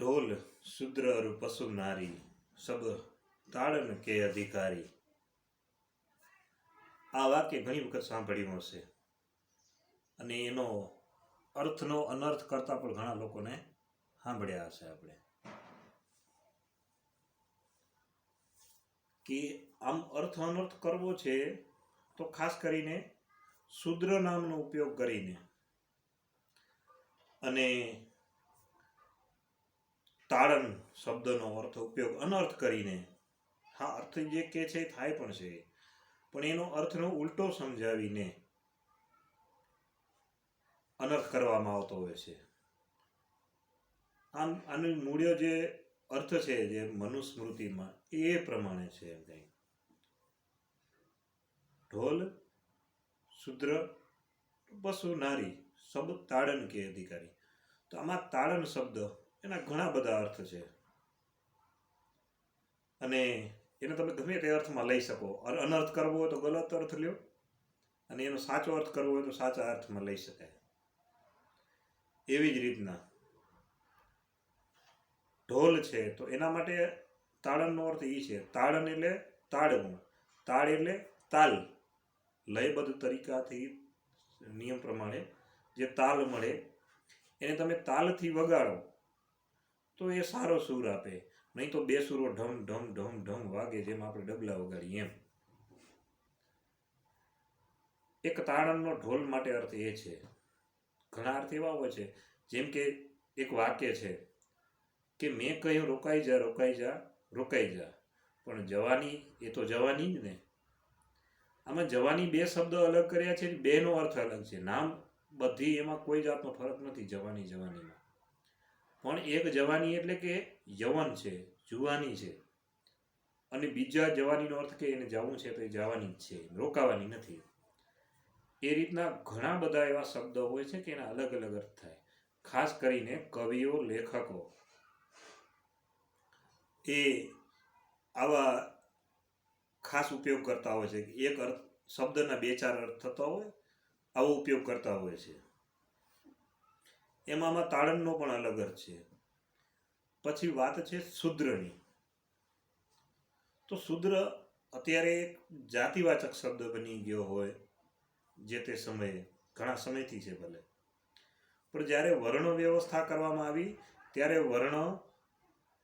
ઢોલ શુદ્ર અરુ પશુ નારી સબ તાળન કે અધિકારી. આ વાક્ય ઘણી વખત સાંભળ્યું હશે અને એનો અર્થનો અનર્થ કરતા પણ ઘણા લોકોને સાંભળ્યા હશે આપણે કે આમ અર્થ અનર્થ કરવો છે તો ખાસ કરીને શુદ્ર નામનો ઉપયોગ કરીને અને તાળન શબ્દનો અર્થ ઉપયોગ અનર્થ કરીને. હા, અર્થ જે કે છે થાય પણ છે, પણ એનો અર્થનો ઉલટો સમજાવીને અનર્થ કરવામાં આવતો હોય છે. આમ આનું મૂળ્ય જે અર્થ છે જે મનુસ્મૃતિમાં એ પ્રમાણે છે. એમ કંઈ ઢોલ શુદ્ર પશુ નારી સબ તાળન કે અધિકારી. તો આમાં તાળન શબ્દ એના ઘણા બધા અર્થ છે અને એને તમે ગમે તે અર્થમાં લઈ શકો. અનર્થ કરવો હોય તો ગલત અર્થ લ્યો અને એનો સાચો અર્થ કરવો હોય તો સાચા અર્થમાં લઈ શકાય. એવી જ રીતના ઢોલ છે તો એના માટે તાળનનો અર્થ એ છે. તાળન એટલે તાળવું, તાળ એટલે તાલ, લયબદ્ધ તરીકાથી નિયમ પ્રમાણે જે તાલ મળે એને તમે તાલથી વગાડો તો એ સારો સૂર આપે. નહીં તો બે સૂરો ઢમ ઢમ ઢમ ઢમ વાગે જેમ આપણે ડબલા વગાડીએ એમ. એક તાળનનો ઢોલ માટે અર્થ એ છે. ઘણા અર્થ એવા હોય છે, જેમ કે એક વાક્ય છે કે મેં કહ્યું રોકાઈ જા રોકાઈ જા રોકાઈ જા, પણ જવાની એ તો જવાની જ ને. આમાં જવાની બે શબ્દ અલગ કર્યા છે, બેનો અર્થ અલગ છે. નામ બધી એમાં કોઈ જાતનો ફરક નથી જવાની જવાનીમાં, પણ એક જવાની એટલે કે યવન છે, જુવાની છે, અને બીજા જવાનીનો અર્થ કે એને જવું છે તો એ જવાની જ છે, રોકાવાની નથી. એ રીતના ઘણા બધા એવા શબ્દો હોય છે કે એના અલગ અલગ અર્થ થાય. ખાસ કરીને કવિઓ લેખકો એ આવા ખાસ ઉપયોગ કરતા હોય છે કે એક અર્થ શબ્દના બે ચાર અર્થ થતા હોય આવો ઉપયોગ કરતા હોય છે. એમાં તાળનનો પણ અલગ અર્થ છે. પછી વાત છે શુદ્રની. તો શુદ્ર અત્યારે એક જાતિવાચક શબ્દ બની ગયો હોય જે તે સમયે, ઘણા સમયથી છે ભલે, પણ જ્યારે વર્ણ વ્યવસ્થા કરવામાં આવી ત્યારે વર્ણ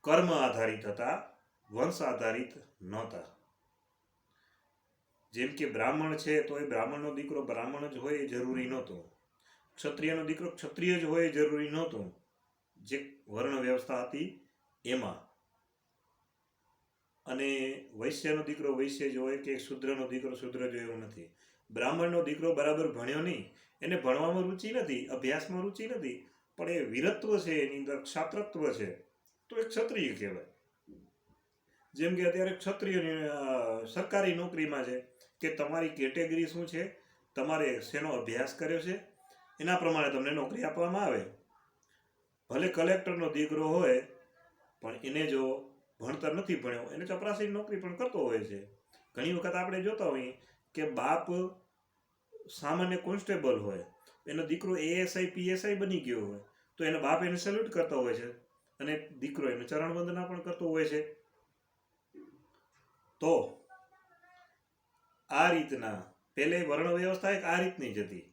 કર્મ આધારિત હતા, વંશ આધારિત નહોતા. જેમ કે બ્રાહ્મણ છે તો એ બ્રાહ્મણનો દીકરો બ્રાહ્મણ જ હોય એ જરૂરી નહોતો, ક્ષત્રિયનો દીકરો ક્ષત્રિય જ હોય એ જરૂરી નહોતું. જે વર્ણ વ્યવસ્થા હતી એમાં. અને વૈશ્યનો દીકરો વૈશ્ય જ હોય કે શૂદ્રનો દીકરો શૂદ્ર જ એવું નથી. બ્રાહ્મણનો દીકરો બરાબર ભણ્યો નહીં, એને ભણવામાં રુચિ નથી, અભ્યાસમાં રુચિ નથી, પણ એ વીરત્વ છે, એની અંદર ક્ષાત્રત્વ છે, તો એ ક્ષત્રિય કહેવાય. જેમ કે અત્યારે ક્ષત્રિયની સરકારી નોકરીમાં છે કે તમારી કેટેગરી શું છે, તમારે શેનો અભ્યાસ કર્યો છે, એના પ્રમાણે તમને નોકરી આપવામાં આવે. ભલે કલેક્ટરનો દીકરો હોય પણ એને જો ભણતર નથી ભણ્યો, એને ચપરાસીની નોકરી પણ કરતો હોય છે. ઘણી વખત આપણે જોતા હોઈએ કે બાપ સામાન્ય કોન્સ્ટેબલ હોય, એનો દીકરો એએસઆઈ પીએસઆઈ બની ગયો હોય તો એનો બાપ એને સેલ્યુટ કરતો હોય છે અને દીકરો એને ચરણ વંદના પણ કરતો હોય છે. તો આ રીતના પહેલે વર્ણ વ્યવસ્થા એક આ રીતની જ હતી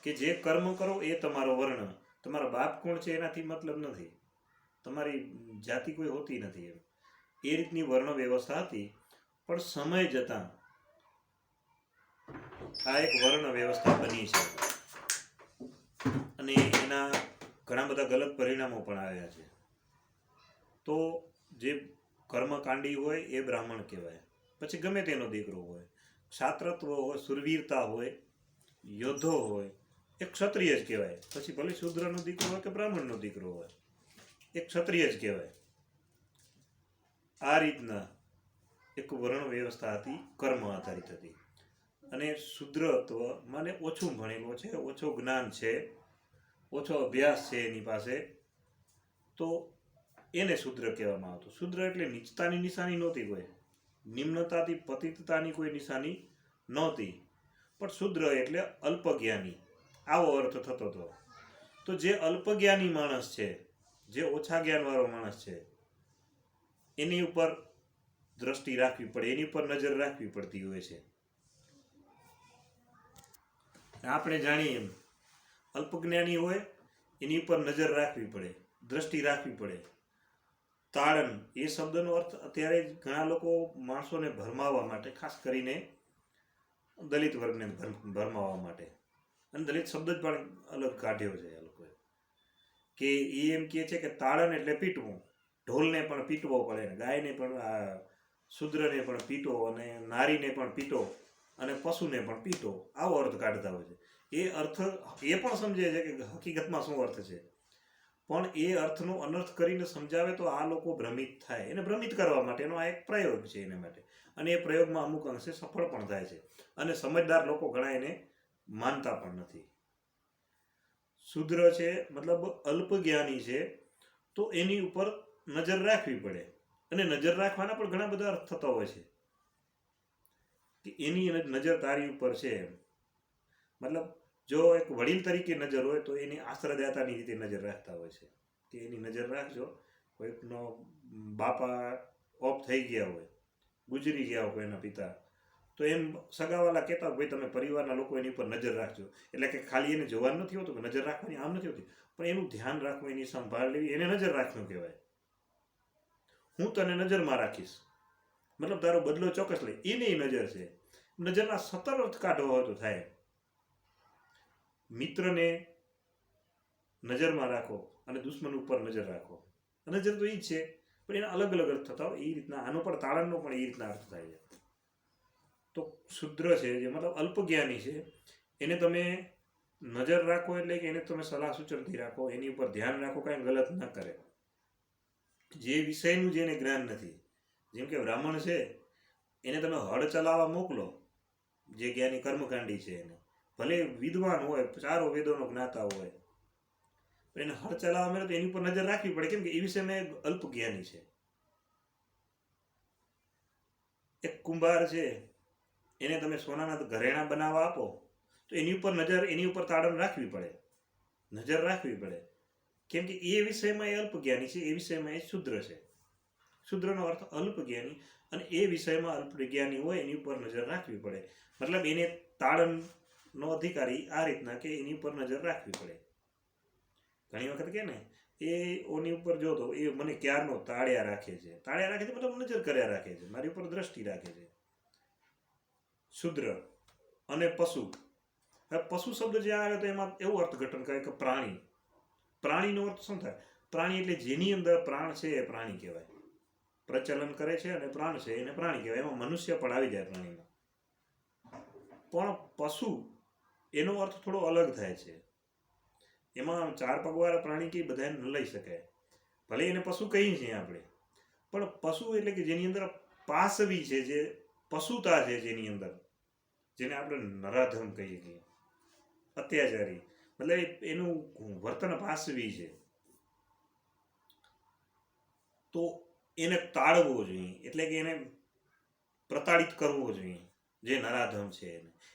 કે જે કર્મ કરો એ તમારો વર્ણ, તમારા બાપ કોણ છે એનાથી મતલબ નથી, તમારી જાતિ કોઈ હોતી નથી. એ રીતની વર્ણ વ્યવસ્થા હતી. પણ સમય જતાં આ એક વર્ણ વ્યવસ્થા બની છે અને એના ઘણા બધા ગલત પરિણામો પણ આવ્યા છે. તો જે કર્મકાંડી હોય એ બ્રાહ્મણ કહેવાય, પછી ગમે તેનો દીકરો હોય, ક્ષાત્રત્વ હોય, સુરવીરતા હોય, યોદ્ધો હોય, એ ક્ષત્રિય જ કહેવાય. પછી ભલે શૂદ્રનો દીકરો હોય કે બ્રાહ્મણનો દીકરો હોય, એ ક્ષત્રિય જ કહેવાય. આ રીતના એક વર્ણ વ્યવસ્થા હતી, કર્મ આધારિત હતી. અને શુદ્રત્વ મને ઓછું ભણેલો છે, ઓછો જ્ઞાન છે, ઓછો અભ્યાસ છે એની પાસે, તો એને શૂદ્ર કહેવામાં આવતું. શૂદ્ર એટલે નીચતાની નિશાની નહોતી, કોઈ નિમ્નતાથી પતિતતાની કોઈ નિશાની નહોતી, પણ શૂદ્ર એટલે અલ્પજ્ઞાની, આવો અર્થ થતો હતો. તો જે અલ્પજ્ઞાની માણસ છે જે ઓછા જ્ઞાનવાળો માણસ છે એની ઉપર દ્રષ્ટિ રાખવી પડે, એની ઉપર નજર રાખવી પડતી હોય છે. આપણે જાણીએ એમ અલ્પજ્ઞાની હોય એની ઉપર નજર રાખવી પડે, દ્રષ્ટિ રાખવી પડે. તાડન એ શબ્દનો અર્થ અત્યારે ઘણા લોકો માણસોને ભરમાવવા માટે, ખાસ કરીને દલિત વર્ગને ભરમાવવા માટે, અને દલિત શબ્દ જ પણ અલગ કાઢ્યો છે આ લોકોએ, કે એ એમ કહે છે કે તાડન એટલે પીટવું. ઢોલને પણ પીટવો પડે, ગાયને પણ, શૂદ્રને પણ પીટો, અને નારીને પણ પીટો, અને પશુને પણ પીટો, આવો અર્થ કાઢતા હોય છે. એ અર્થ એ પણ સમજે છે કે હકીકતમાં શું અર્થ છે, પણ એ અર્થનો અનર્થ કરીને સમજાવે તો આ લોકો ભ્રમિત થાય. એને ભ્રમિત કરવા માટેનો આ એક પ્રયોગ છે એના માટે, અને એ પ્રયોગમાં અમુક અંશે સફળ પણ થાય છે, અને સમજદાર લોકો ઘણા એને માનતા પણ નથી. શુદ્ર છે મતલબ અલ્પજ્ઞાની છે, તો એની ઉપર નજર રાખવી પડે, અને નજર રાખવાના પણ ઘણા બધા અર્થ થતા હોય છે, કે એની નજર તારી ઉપર છે. મતલબ જો એક વડીલ તરીકે નજર હોય તો એની આશ્રયદાતાની રીતે નજર રાખતા હોય છે, કે એની નજર રાખજો. કોઈકનો બાપા ઓફ થઈ ગયા હોય, ગુજરી ગયા હોય કોઈના પિતા, તો એમ સગાવાલા કહેતા હોય ભાઈ તમે પરિવારના લોકો એની ઉપર નજર રાખજો. એટલે કે ખાલી એને જોવાનું નથી હોતું, કે નજર રાખવાની આમ નથી હોતી, પણ એનું ધ્યાન રાખવું, એની સંભાળ લેવી, એને નજર રાખવું કહેવાય. હું તને નજરમાં રાખીશ, મતલબ તારો બદલો ચોક્કસ લે, એની નજર છે. નજરના 17 અર્થ કાઢવો હોય તો થાય. મિત્રને નજરમાં રાખો અને દુશ્મન ઉપર નજર રાખો. નજર તો એ જ છે, પણ એના અલગ અલગ અર્થ થતા હોય. એ રીતના આનો પણ તાળણનો પણ એ રીતના અર્થ થાય છે. તો શુદ્ર છે જે મતલબ અલ્પજ્ઞાની છે, એને તમે નજર રાખો એટલે કે એને તમે સલાહ સૂચનથી રાખો, એની ઉપર ધ્યાન રાખો, કાંઈ ગલત ન કરે. જે વિષયનું જેને જ્ઞાન નથી, જેમ કે બ્રાહ્મણ છે એને તમે હળ ચલાવવા મોકલો, જે જ્ઞાની કર્મકાંડી છે એને, ભલે વિદ્વાન હોય, 4 વેદોનો જ્ઞાતા હોય, પણ એને હળ ચલાવવા મળે તો એની ઉપર નજર રાખવી પડે. કેમ કે એ વિષયમાં અલ્પજ્ઞાની છે. એક કુંભાર છે એને તમે સોનાના ઘરેણા બનાવવા આપો તો એની ઉપર નજર, એની ઉપર તાળણ રાખવી પડે, નજર રાખવી પડે. કેમ કે એ વિષયમાં એ અલ્પજ્ઞાની છે, એ વિષયમાં એ શુદ્ર છે. શુદ્રનો અર્થ અલ્પજ્ઞાની, અને એ વિષયમાં અલ્પજ્ઞાની હોય એની ઉપર નજર રાખવી પડે. મતલબ એને તાળણનો અધિકારી આ રીતના કે એની ઉપર નજર રાખવી પડે. ઘણી વખત કે ને એ ઓની ઉપર જોતો એ મને ક્યારનો તાળ્યા રાખે છે, તાળ્યા રાખે છે મતલબ નજર કર્યા રાખે છે, મારી ઉપર દ્રષ્ટિ રાખે છે. શુદ્ર અને પશુ. હવે પશુ શબ્દ જે આવે તો એમાં એવું અર્થઘટન કરે કે પ્રાણી. પ્રાણીનો અર્થ શું થાય? પ્રાણી એટલે જેની અંદર પ્રાણ છે એ પ્રાણી કહેવાય. પ્રચલન કરે છે અને પ્રાણ છે એને પ્રાણી કહેવાય. એમાં મનુષ્ય પણ આવી જાય પ્રાણીમાં. પણ પશુ એનો અર્થ થોડો અલગ થાય છે. એમાં 4 પગવાળા પ્રાણી કે બધાને ન લઈ શકાય, ભલે એને પશુ કહીએ છીએ આપણે, પણ પશુ એટલે કે જેની અંદર પાસવી છે, જે પશુતા છે, જેની અંદર, જેને આપણે નરાધમ કહીએ છીએ, અત્યાચારી, મતલબ એનું વર્તન પાસવી છે, તો એને તાળવો જોઈએ. એટલે કે એને પ્રતાડિત કરવો જોઈએ. જે નરાધમ છે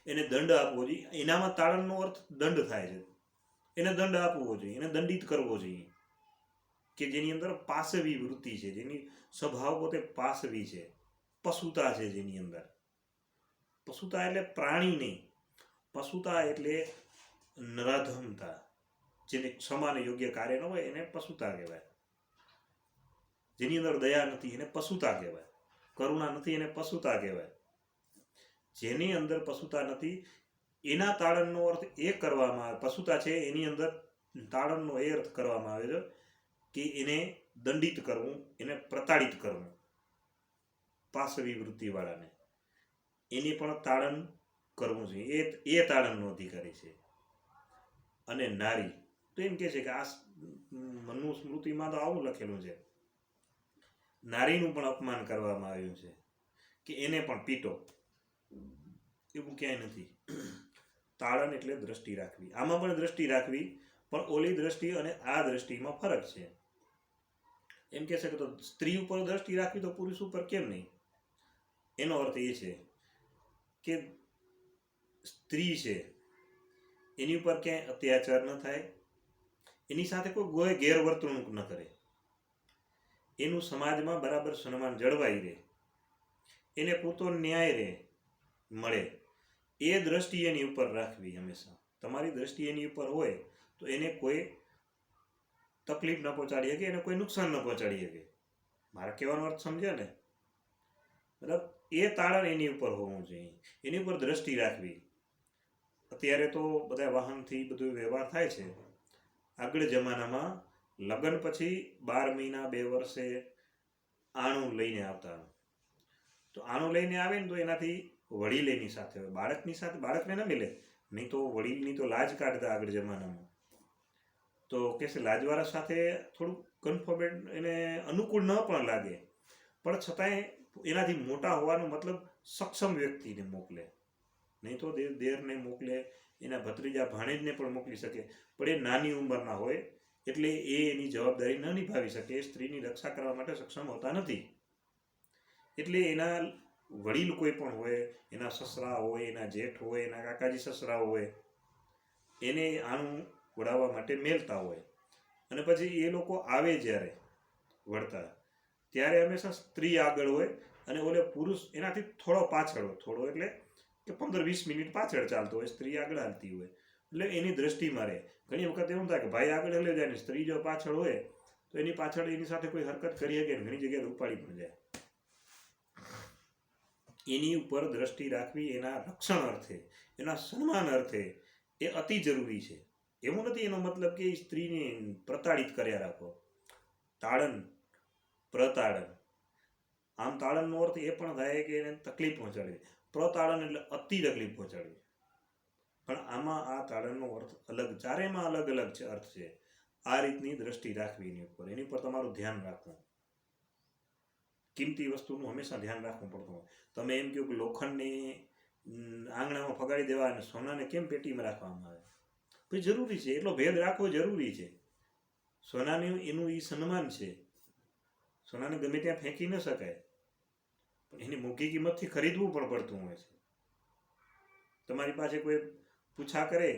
એને દંડ આપવો જોઈએ. એનામાં તાળણનો અર્થ દંડ થાય છે. એને દંડ આપવો જોઈએ, એને દંડિત કરવો જોઈએ, કે જેની અંદર પાસવી વૃત્તિ છે, જેની સ્વભાવ પોતે પાસવી છે, પશુતા છે જેની અંદર. પશુતા એટલે પ્રાણી નહીં, પશુતા એટલે નરાધમતા, જેને ક્ષમાને યોગ્ય કાર્ય ન હોય એને પશુતા કહેવાય. જેની અંદર દયા નથી એને પશુતા કહેવાય. કરુણા નથી એને પશુતા કહેવાય. જેની અંદર પશુતા નથી એના તાળણનો અર્થ એ કરવામાં આવે, પશુતા છે એની અંદર તાળણનો એ અર્થ કરવામાં આવે છે કે એને દંડિત કરવું, એને પ્રતાડિત કરવું, પાસવી વૃત્તિવાળાને, એની પણ તાળન કરવું જોઈએ. એ તાળનનો અધિકારી છે. અને નારી તો એમ કે છે કે આ મનુસ્મૃતિમાં તો આવું લખેલું છે, નારીનું પણ અપમાન કરવામાં આવ્યું છે કે એને પણ પીટો. એવું ક્યાંય નથી. તાળન એટલે દ્રષ્ટિ રાખવી. આમાં પણ દ્રષ્ટિ રાખવી, પણ ઓલી દ્રષ્ટિ અને આ દ્રષ્ટિમાં ફરક છે. એમ કે છે કે તો સ્ત્રી ઉપર દ્રષ્ટિ રાખવી તો પુરુષ ઉપર કેમ નહીં? એનો અર્થ એ છે કે સ્ત્રી છે એની ઉપર ક્યાંય અત્યાચાર ન થાય, એની સાથે કોઈ ગેરવર્તણૂક ન કરે, એનું સમાજમાં બરાબર સન્માન જળવાઈ રહે, એને પૂરતો ન્યાય રહે મળે, એ દ્રષ્ટિ એની ઉપર રાખવી હંમેશા. તમારી દ્રષ્ટિ એની ઉપર હોય તો એને કોઈ તકલીફ ન પહોંચાડી શકે, એને કોઈ નુકસાન ન પહોંચાડી શકે. મારા કહેવાનો અર્થ સમજે ને? મતલબ એ તાળણ એની ઉપર હોવું જોઈએ, એની ઉપર દ્રષ્ટિ રાખવી. અત્યારે તો બધા વાહનથી બધું વ્યવહાર થાય છે. આગળ જમાનામાં લગ્ન પછી 12 મહિના 2 વર્ષે આણું લઈને આવતા. તો આણું લઈને આવે ને તો એનાથી વડીલ એની સાથે હોય, બાળકની સાથે બાળકને ન મિલે, નહીં તો વડીલની તો લાજ કાઢતા આગળ જમાનામાં. તો કે છે લાજવાળા સાથે થોડુંક કન્ફર્મેન્ટ એને અનુકૂળ ન પણ લાગે, પણ છતાંય એનાથી મોટા હોવાનો મતલબ સક્ષમ વ્યક્તિને મોકલે, નહીં તો દેરને મોકલે, એના ભત્રીજા ભાણેજને પણ મોકલી શકે, પણ એ નાની ઉંમરના હોય એટલે એ એની જવાબદારી ન નિભાવી શકે, એ સ્ત્રીની રક્ષા કરવા માટે સક્ષમ હોતા નથી. એટલે એના વડીલ કોઈ પણ હોય, એના સસરા હોય, એના જેઠ હોય, એના કાકાજી સસરા હોય, એને આનું વડાવવા માટે મેલતા હોય. અને પછી એ લોકો આવે જ્યારે વળતા, ત્યારે હંમેશા સ્ત્રી આગળ હોય અને ઓલે પુરુષ એનાથી થોડો પાછળ હોય, થોડો એટલે કે 15-20 મિનિટ પાછળ ચાલતો હોય, સ્ત્રી આગળ હાલતી હોય, એટલે એની દ્રષ્ટિમાં રહે. ઘણી વખત એવું થાય કે ભાઈ આગળ હલે જાય ને સ્ત્રી જો પાછળ હોય તો એની પાછળ એની સાથે કોઈ હરકત કરી શકે ને ઘણી જગ્યાએ ઉપાડી પણ જાય. એની ઉપર દ્રષ્ટિ રાખવી એના રક્ષણ અર્થે, એના સન્માન અર્થે એ અતિ જરૂરી છે. એવું નથી એનો મતલબ કે સ્ત્રીને પ્રતાડિત કર્યા રાખો. તાડન, પ્રતાડન. આમ તાડનનો અર્થ એ પણ થાય કે એને તકલીફ પહોંચાડવી, પ્રતાડન એટલે અતિ તકલીફ પહોંચાડવી. પણ આમાં આ તાડનનો અર્થ અલગ, ચારેયમાં અલગ અલગ છે અર્થ છે. આ રીતની દ્રષ્ટિ રાખવી એની ઉપર તમારું ધ્યાન રાખવું. કિંમતી વસ્તુનું હંમેશા ધ્યાન રાખવું પડતું હોય. તમે એમ કહો કે લોખંડને આંગણામાં ફગાડી દેવા અને સોનાને કેમ પેટીમાં રાખવામાં આવે? તો જરૂરી છે, એટલો ભેદ રાખવો જરૂરી છે. સોનાને એનું એ સન્માન છે, સોનાને ગમે ત્યાં ફેંકી ન શકાય, પણ એની મોટી કિંમતથી ખરીદવું પણ પડતું હોય છે. તમારી પાસે કોઈ પૂછા કરે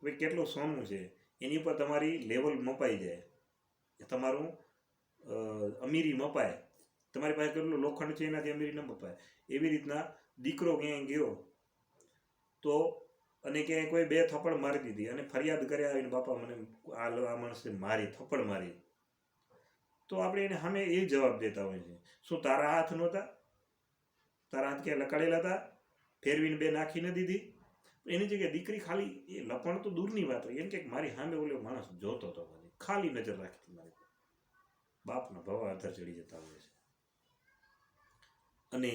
ભાઈ કેટલું સોનું છે, એની ઉપર તમારી લેવલ મપાઈ જાય, તમારું અમીરી મપાય. તમારી પાસે કેટલું લોખંડ છે એનાથી અમીરી ન મપાય. એવી રીતના દીકરો ક્યાંય ગયો તો અને ક્યાંય કોઈ 2 થપ્પડ મારી દીધી અને ફરિયાદ કરે આવીને બાપા મને આ માણસે મારી, થપ્પડ મારી, તો આપણે એને સામે એ જવાબ દેતા હોય છે, શું તારા હાથ નહોતા? તારા હાથ ક્યાં લકાડેલા હતા? ફેરવીને 2 નાખી ન દીધી? એની જગ્યાએ દીકરી ખાલી એ લપણ તો દૂરની વાત હોય, એમ કે મારી સામે ઓલો માણસ જોતો હતો, ખાલી નજર રાખી મારી. બાપના ભવા આધાર ચડી જતા હોય છે અને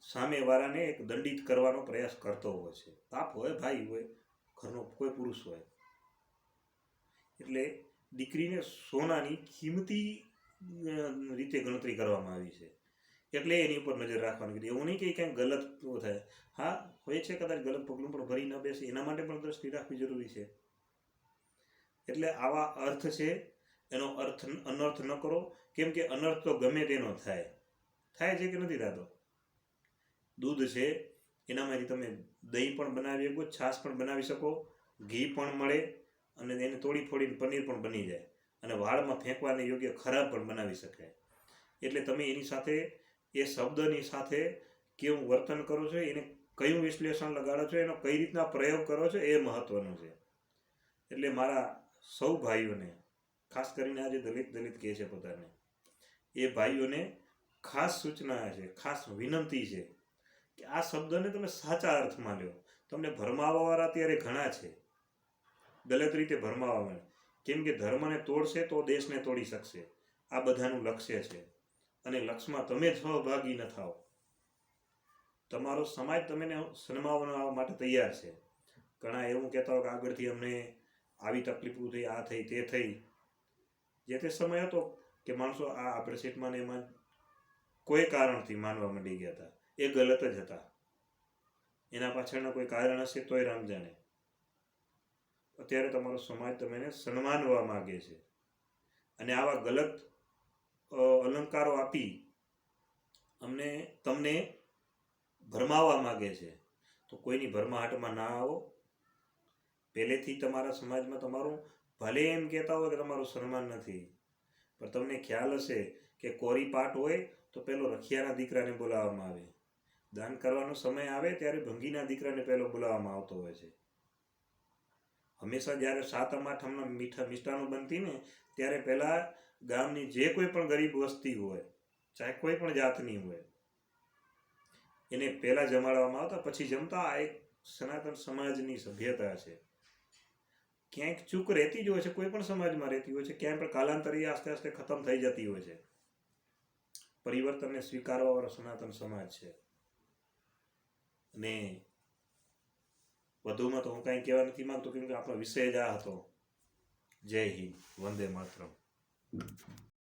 સામેવાળાને એક દંડિત કરવાનો પ્રયાસ કરતો હોય છે. બાપ હોય, ભાઈ હોય, ઘરનો કોઈ પુરુષ હોય. એટલે દીકરીને સોનાની કિંમતી રીતે ગણતરી કરવામાં આવી છે, એટલે એની ઉપર નજર રાખવાની. એવું નહીં કે ક્યાંક ગલત થાય, હા હોય છે કદાચ ગલત પગલું પણ ભરી ન બેસે, એના માટે પણ દ્રષ્ટિ રાખવી જરૂરી છે. એટલે આવા અર્થ છે, એનો અનર્થ ન કરો, કેમ કે અનર્થ તો ગમે તેનો થાય છે કે નથી થતો. દૂધ છે એનામાંથી તમે દહીં પણ બનાવી શકો, છાશ પણ બનાવી શકો, ઘી પણ મળે અને એને તોડી ફોડીને પનીર પણ બની જાય, અને વાળમાં ફેંકવાને યોગ્ય ખરાબ પણ બનાવી શકાય. એટલે તમે એની સાથે એ શબ્દની સાથે કેવું વર્તન કરો છો, એને કયું વિશ્લેષણ લગાડો છો, એનો કઈ રીતના પ્રયોગ કરો છો, એ મહત્વનું છે. એટલે મારા સૌ ભાઈઓને, ખાસ કરીને આજે દલિત કહે છે પોતાને, એ ભાઈઓને ખાસ સૂચના છે, ખાસ વિનંતી છે કે આ શબ્દને તમે સાચા અર્થમાં લો. તમને ભરમાવાવાળા અત્યારે ઘણા છે, ગલત રીતે ભરમાવા, કેમ કે ધર્મને તોડશે તો દેશને તોડી શકશે. આ બધાનું લક્ષ્ય છે, અને લક્ષ્યમાં તમે સહભાગી ન થાઓ. તમારો સમાજ તમને સન્માનવા માટે તૈયાર છે. ઘણા એવું કહેતા હોય કે આગળથી અમને આવી તકલીફો થઈ, આ થઈ, તે થઈ. જે તે સમય હતો કે માણસો આ આપણે સીટમાં ને એમાં કોઈ કારણથી માનવા માંડી ગયા હતા, એ ગલત જ હતા. એના પાછળના કોઈ કારણ હશે તોય રામ જાણે. અત્યારે તમારો સમાજ તમને સન્માનવા માગે છે, અને આવા ગલત અલંકારો આપી તમને ભરમાવા માગે છે. તો કોઈની ભરમાહટમાં ના આવો. પહેલેથી તમારા સમાજમાં તમારું ભલે એમ કહેતા હોય કે તમારું સન્માન નથી, પણ તમને ખ્યાલ હશે કે કોરી પાટ હોય તો પેલો રખિયાના દીકરાને બોલાવવામાં આવે, દાન કરવાનો સમય આવે ત્યારે ભંગીના દીકરાને પહેલો બોલાવવામાં આવતો હોય છે. હંમેશા જ્યારે સાતમ આઠમના મિષ્ટાનો બનતી ને ત્યારે પહેલા ગામની જે કોઈ પણ ગરીબ વસ્તી હોય, ચાહે કોઈ પણ જાતની હોય, એને પહેલા જમાડવામાં આવતા, પછી જમતા. આ એક સનાતન સમાજની સભ્યતા છે. ક્યાંક ચૂક રહેતી જ હોય છે, કોઈ પણ સમાજમાં રહેતી હોય છે, ક્યાંય પણ કાલાંતરે આસ્તે આસ્તે ખતમ થઈ જતી હોય છે. પરિવર્તનને સ્વીકારવા વાળો સનાતન સમાજ છે. અને વધુમાં તો હું કાંઈ કહેવા નથી માંગતો, કેમ કે આપણો વિષય જ આ હતો. જય હિન્દ, વંદે માતરમ.